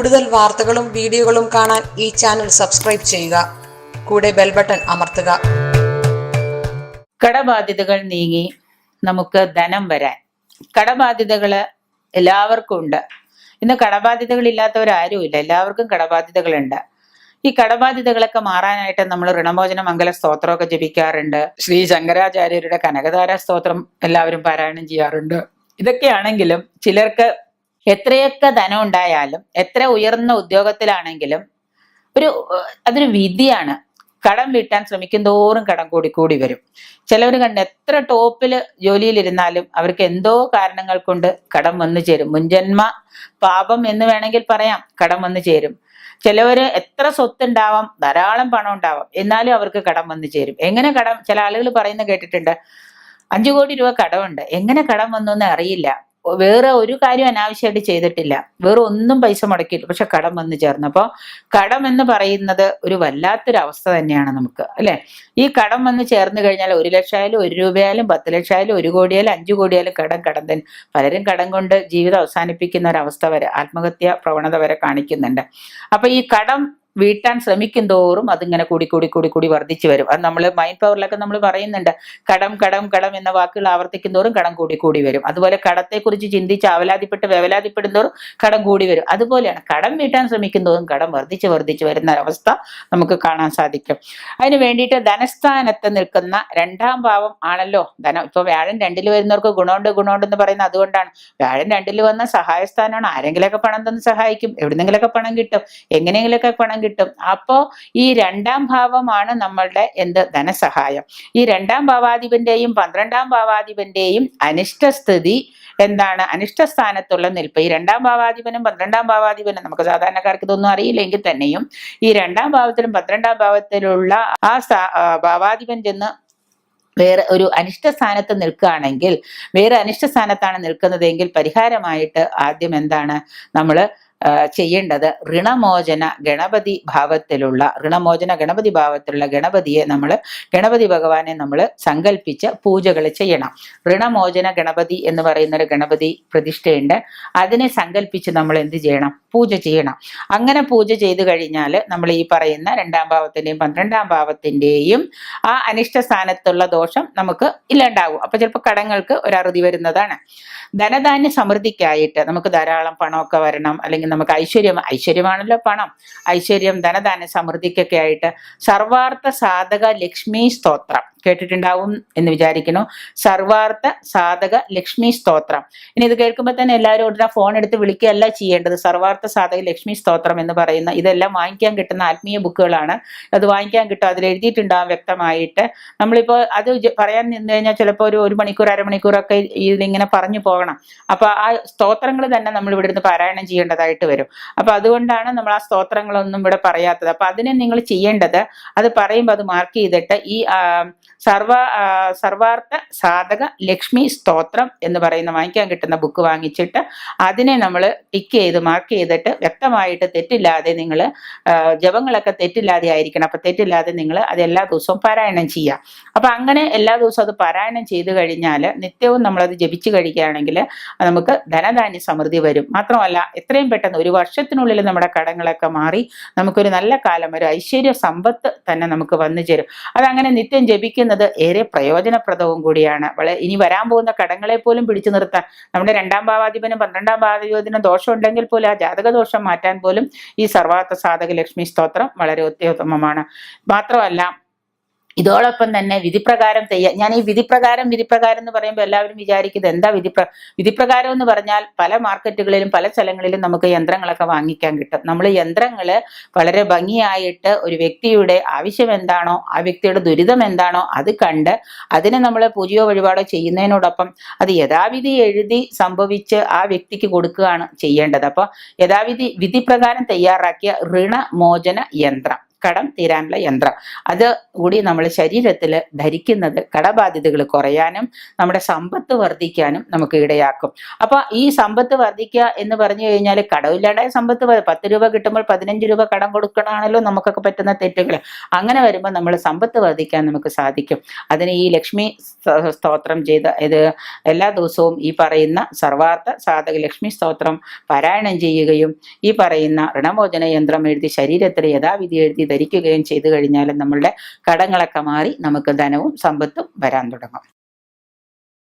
കൂടുതൽ വാർത്തകളും വീഡിയോകളും കാണാൻ ഈ ചാനൽ സബ്സ്ക്രൈബ് ചെയ്യുക. കൂടെ ബെൽ ബട്ടൺ അമർത്തുക. കടബാധ്യതകൾ നീങ്ങി നമുക്ക് ധനം വരാൻ. കടബാധ്യതകള് എല്ലാവർക്കും ഉണ്ട്. ഇന്ന് കടബാധ്യതകൾ ഇല്ലാത്തവരാരുമില്ല. എല്ലാവർക്കും കടബാധ്യതകളുണ്ട്. ഈ കടബാധ്യതകളൊക്കെ മാറാനായിട്ട് നമ്മൾ ഋണമോചന മംഗല സ്തോത്രമൊക്കെ ജപിക്കാറുണ്ട്. ശ്രീ ശങ്കരാചാര്യരുടെ കനകധാര സ്തോത്രം എല്ലാവരും പാരായണം ചെയ്യാറുണ്ട്. ഇതൊക്കെയാണെങ്കിലും ചിലർക്ക് എത്രയൊക്കെ ധനം ഉണ്ടായാലും, എത്ര ഉയർന്ന ഉദ്യോഗത്തിലാണെങ്കിലും അതൊരു വിധിയാണ്. കടം വീട്ടാൻ ശ്രമിക്കും തോറും കടം കൂടി വരും. ചിലവർ എത്ര ടോപ്പില് ജോലിയിലിരുന്നാലും അവർക്ക് എന്തോ കാരണങ്ങൾ കൊണ്ട് കടം വന്നു ചേരും. മുൻജന്മ പാപം എന്ന് വേണമെങ്കിൽ പറയാം, കടം വന്നു ചേരും. ചിലവര് എത്ര സ്വത്തുണ്ടാവാം, ധാരാളം പണം ഉണ്ടാവാം, എന്നാലും അവർക്ക് കടം വന്നു ചേരും. എങ്ങനെ കടം? ചില ആളുകൾ പറയുന്ന കേട്ടിട്ടുണ്ട്, 5 കോടി രൂപ കടമുണ്ട്, എങ്ങനെ കടം വന്നു എന്ന് അറിയില്ല. വേറെ ഒരു കാര്യം അനാവശ്യമായിട്ട് ചെയ്തിട്ടില്ല, വേറെ ഒന്നും പൈസ മുടക്കിയില്ല, പക്ഷെ കടം വന്നു ചേർന്നു. അപ്പോൾ കടം എന്ന് പറയുന്നത് ഒരു വല്ലാത്തൊരു അവസ്ഥ തന്നെയാണ് നമുക്ക്, അല്ലെ? ഈ കടം വന്ന് ചേർന്ന് കഴിഞ്ഞാൽ 1 ലക്ഷമായാലും 1 രൂപയായാലും 10 ലക്ഷമായാലും 1 കോടിയായാലും 5 കോടിയായാലും കടം തന്നെ. പലരും കടം കൊണ്ട് ജീവിതം അവസാനിപ്പിക്കുന്ന ഒരവസ്ഥ വരെ, ആത്മഹത്യ പ്രവണത വരെ കാണിക്കുന്നുണ്ട്. അപ്പൊ ഈ കടം വീട്ടാൻ ശ്രമിക്കും തോറും അതിങ്ങനെ കൂടി വർദ്ധിച്ചു വരും. അത് നമ്മൾ മൈൻഡ് പവറിലൊക്കെ നമ്മൾ പറയുന്നുണ്ട്, കടം എന്ന വാക്കുകൾ ആവർത്തിക്കും തോറും കടം കൂടി വരും. അതുപോലെ കടത്തെക്കുറിച്ച് ചിന്തിച്ച് വേവലാതിപ്പെടും തോറും കടം കൂടി വരും. അതുപോലെയാണ് കടം വീട്ടാൻ ശ്രമിക്കും തോറും കടം വർദ്ധിച്ച് വരുന്ന ഒരവസ്ഥ നമുക്ക് കാണാൻ സാധിക്കും. അതിന് വേണ്ടിയിട്ട് ധനസ്ഥാനത്ത് നിൽക്കുന്ന 2ാം ഭാവം ആണല്ലോ ധനം. ഇപ്പൊ വ്യാഴൻ 2-ൽ വരുന്നവർക്ക് ഗുണമുണ്ടെന്ന് പറയുന്നത് അതുകൊണ്ടാണ്. വ്യാഴൻ 2-ൽ വന്ന സഹായസ്ഥാനമാണ്. ആരെങ്കിലൊക്കെ പണം തന്ന് സഹായിക്കും, എവിടുന്നെങ്കിലൊക്കെ പണം കിട്ടും, എങ്ങനെയെങ്കിലൊക്കെ പണം കിട്ടും. അപ്പോ ഈ 2ാം ഭാവമാണ് നമ്മളുടെ ധനസഹായം. ഈ 2ാം ഭാവാധിപന്റെയും 12ാം ഭാവാധിപന്റെയും അനിഷ്ടസ്ഥിതി എന്താണ്? അനിഷ്ടസ്ഥാനത്തുള്ള നിൽപ്പ്. ഈ 2ാം ഭാവാധിപനും 12ാം ഭാവാധിപനും നമുക്ക് സാധാരണക്കാർക്ക് ഇതൊന്നും അറിയില്ലെങ്കിൽ തന്നെയും ഈ 2ാം ഭാവത്തിലും 12ാം ഭാവത്തിലുള്ള ആ ഭാവാധിപൻ ചെന്ന് വേറെ ഒരു അനിഷ്ട സ്ഥാനത്ത് നിൽക്കുകയാണെങ്കിൽ, വേറെ അനിഷ്ട സ്ഥാനത്താണ് നിൽക്കുന്നതെങ്കിൽ പരിഹാരമായിട്ട് ആദ്യം എന്താണ് നമ്മൾ ചെയ്യേണ്ടത്? ഋണമോചന ഗണപതി ഭാവത്തിലുള്ള ഗണപതിയെ ഗണപതി ഭഗവാനെ നമ്മൾ സങ്കല്പിച്ച് പൂജകൾ ചെയ്യണം. ഋണമോചന ഗണപതി എന്ന് പറയുന്ന ഒരു ഗണപതി പ്രതിഷ്ഠയുണ്ട്. അതിനെ സങ്കല്പിച്ച് നമ്മൾ എന്ത് ചെയ്യണം? പൂജ ചെയ്യണം. അങ്ങനെ പൂജ ചെയ്തു കഴിഞ്ഞാൽ നമ്മൾ ഈ പറയുന്ന 2ാം ഭാവത്തിന്റെയും 12ാം ഭാവത്തിന്റെയും ആ അനിഷ്ട സ്ഥാനത്തുള്ള ദോഷം നമുക്ക് ഇല്ലാണ്ടാവും. അപ്പൊ ചിലപ്പോൾ കടങ്ങൾക്ക് ഒരു അറുതി വരുന്നതാണ്. ധനധാന്യ സമൃദ്ധിക്കായിട്ട് നമുക്ക് ധാരാളം പണമൊക്കെ വരണം, അല്ലെങ്കിൽ നമുക്ക് ഐശ്വര്യമാണല്ലോ പണം. ഐശ്വര്യം, ധനധാന്യ സമൃദ്ധിക്കൊക്കെ ആയിട്ട് സർവാർത്ഥ സാധക ലക്ഷ്മി സ്തോത്രം കേട്ടിട്ടുണ്ടാവും എന്ന് വിചാരിക്കുന്നു. സർവാർത്ഥ സാധക ലക്ഷ്മി സ്തോത്രം. ഇനി ഇത് കേൾക്കുമ്പോൾ തന്നെ എല്ലാവരും ഉടനെ ഫോൺ എടുത്ത് വിളിക്കുകയല്ല ചെയ്യേണ്ടത്. സർവാർത്ഥ സാധക ലക്ഷ്മി സ്തോത്രം എന്ന് പറയുന്ന ഇതെല്ലാം വാങ്ങിക്കാൻ കിട്ടുന്ന ആത്മീയ ബുക്കുകളാണ്. അത് വാങ്ങിക്കാൻ കിട്ടും, അതിൽ എഴുതിയിട്ടുണ്ടാവും വ്യക്തമായിട്ട്. നമ്മളിപ്പോൾ അത് പറയാൻ നിന്ന് കഴിഞ്ഞാൽ ചിലപ്പോൾ ഒരു മണിക്കൂർ അരമണിക്കൂറൊക്കെ ഇതിലിങ്ങനെ പറഞ്ഞു പോകണം. അപ്പൊ ആ സ്തോത്രങ്ങൾ തന്നെ നമ്മൾ ഇവിടെ നിന്ന് പാരായണം ചെയ്യേണ്ടതായിട്ട് വരും. അപ്പൊ അതുകൊണ്ടാണ് നമ്മൾ ആ സ്തോത്രങ്ങളൊന്നും ഇവിടെ പറയാത്തത്. അപ്പൊ അതിനെ നിങ്ങൾ ചെയ്യേണ്ടത്, അത് പറയുമ്പോൾ അത് മാർക്ക് ചെയ്തിട്ട് ഈ സർവാർത്ഥ സാധക ലക്ഷ്മി സ്തോത്രം എന്ന് പറയുന്ന വാങ്ങിക്കാൻ കിട്ടുന്ന ബുക്ക് വാങ്ങിച്ചിട്ട് അതിനെ നമ്മൾ ടിക്ക് ചെയ്ത് മാർക്ക് ചെയ്തിട്ട് വ്യക്തമായിട്ട് തെറ്റില്ലാതെ നിങ്ങൾ ജപങ്ങളൊക്കെ തെറ്റില്ലാതെ ആയിരിക്കണം. അപ്പൊ തെറ്റില്ലാതെ നിങ്ങൾ അത് എല്ലാ ദിവസവും പാരായണം ചെയ്യുക. അപ്പൊ അങ്ങനെ എല്ലാ ദിവസവും അത് പാരായണം ചെയ്ത് കഴിഞ്ഞാൽ നിത്യവും നമ്മളത് ജപിച്ചു കഴിക്കുകയാണെങ്കിൽ നമുക്ക് ധനധാന്യ സമൃദ്ധി വരും. മാത്രമല്ല എത്രയും പെട്ടെന്ന് 1 വർഷത്തിനുള്ളിൽ നമ്മുടെ കടങ്ങളൊക്കെ മാറി നമുക്കൊരു നല്ല കാലം, ഒരു ഐശ്വര്യ സമ്പത്ത് തന്നെ നമുക്ക് വന്നു ചേരും. അതങ്ങനെ നിത്യം ജപിക്കുന്നത് ഏറെ പ്രയോജനപ്രദവും കൂടിയാണ്. ഇനി വരാൻ പോകുന്ന കടങ്ങളെ പോലും പിടിച്ചു നിർത്താൻ, നമ്മുടെ 2ാം ഭാവാധിപനും 12ാം ഭാവാധിപനും ദോഷം ഉണ്ടെങ്കിൽ പോലും ആ ജാതക ദോഷം മാറ്റാൻ പോലും ഈ സർവാർത്ഥ സാധക ലക്ഷ്മി സ്തോത്രം വളരെ അത്യുത്തമമാണ്. മാത്രമല്ല ഇതോടൊപ്പം തന്നെ വിധിപ്രകാരം ഞാൻ ഈ വിധിപ്രകാരം എന്ന് പറയുമ്പോൾ എല്ലാവരും വിചാരിക്കുന്നത് എന്താ വിധിപ്രകാരം എന്ന് പറഞ്ഞാൽ പല മാർക്കറ്റുകളിലും പല സ്ഥലങ്ങളിലും നമുക്ക് യന്ത്രങ്ങളൊക്കെ വാങ്ങിക്കാൻ കിട്ടും. നമ്മൾ യന്ത്രങ്ങള് വളരെ ഭംഗിയായിട്ട് ഒരു വ്യക്തിയുടെ ആവശ്യം എന്താണോ, ആ വ്യക്തിയുടെ ദുരിതം എന്താണോ അത് കണ്ട് അതിനെ നമ്മൾ പൂജയോ വഴിപാടോ ചെയ്യുന്നതിനോടൊപ്പം അത് യഥാവിധി എഴുതി സംഭവിച്ച് ആ വ്യക്തിക്ക് കൊടുക്കുകയാണ് ചെയ്യേണ്ടത്. അപ്പൊ വിധിപ്രകാരം തയ്യാറാക്കിയ ഋണമോചന യന്ത്രം, കടം തീരാനുള്ള യന്ത്രം. അത് കൂടി നമ്മൾ ശരീരത്തിൽ ധരിക്കുന്നത് കടബാധ്യതകൾ കുറയാനും നമ്മുടെ സമ്പത്ത് വർദ്ധിക്കാനും നമുക്ക് ഇടയാക്കും. അപ്പൊ ഈ സമ്പത്ത് വർദ്ധിക്കുക എന്ന് പറഞ്ഞു കഴിഞ്ഞാൽ കടമില്ലാണ്ടായ സമ്പത്ത് 10 രൂപ കിട്ടുമ്പോൾ 15 രൂപ കടം കൊടുക്കണമാണല്ലോ നമുക്കൊക്കെ പറ്റുന്ന തെറ്റുകൾ. അങ്ങനെ വരുമ്പോൾ നമ്മൾ സമ്പത്ത് വർദ്ധിക്കാൻ നമുക്ക് സാധിക്കും. അതിന് ഈ ലക്ഷ്മി സ്തോത്രം ചെയ്ത് ഇത് എല്ലാ ദിവസവും ഈ പറയുന്ന സർവാർത്ഥ സാധക ലക്ഷ്മി സ്തോത്രം പാരായണം ചെയ്യുകയും ഈ പറയുന്ന ഋണമോചന യന്ത്രം എഴുതി ശരീരത്തിൽ യഥാവിധി എഴുതി ധരിക്കുകയും ചെയ്തു കഴിഞ്ഞാൽ നമ്മളുടെ കടങ്ങളൊക്കെ മാറി നമുക്ക് ധനവും സമ്പത്തും വരാൻ തുടങ്ങും.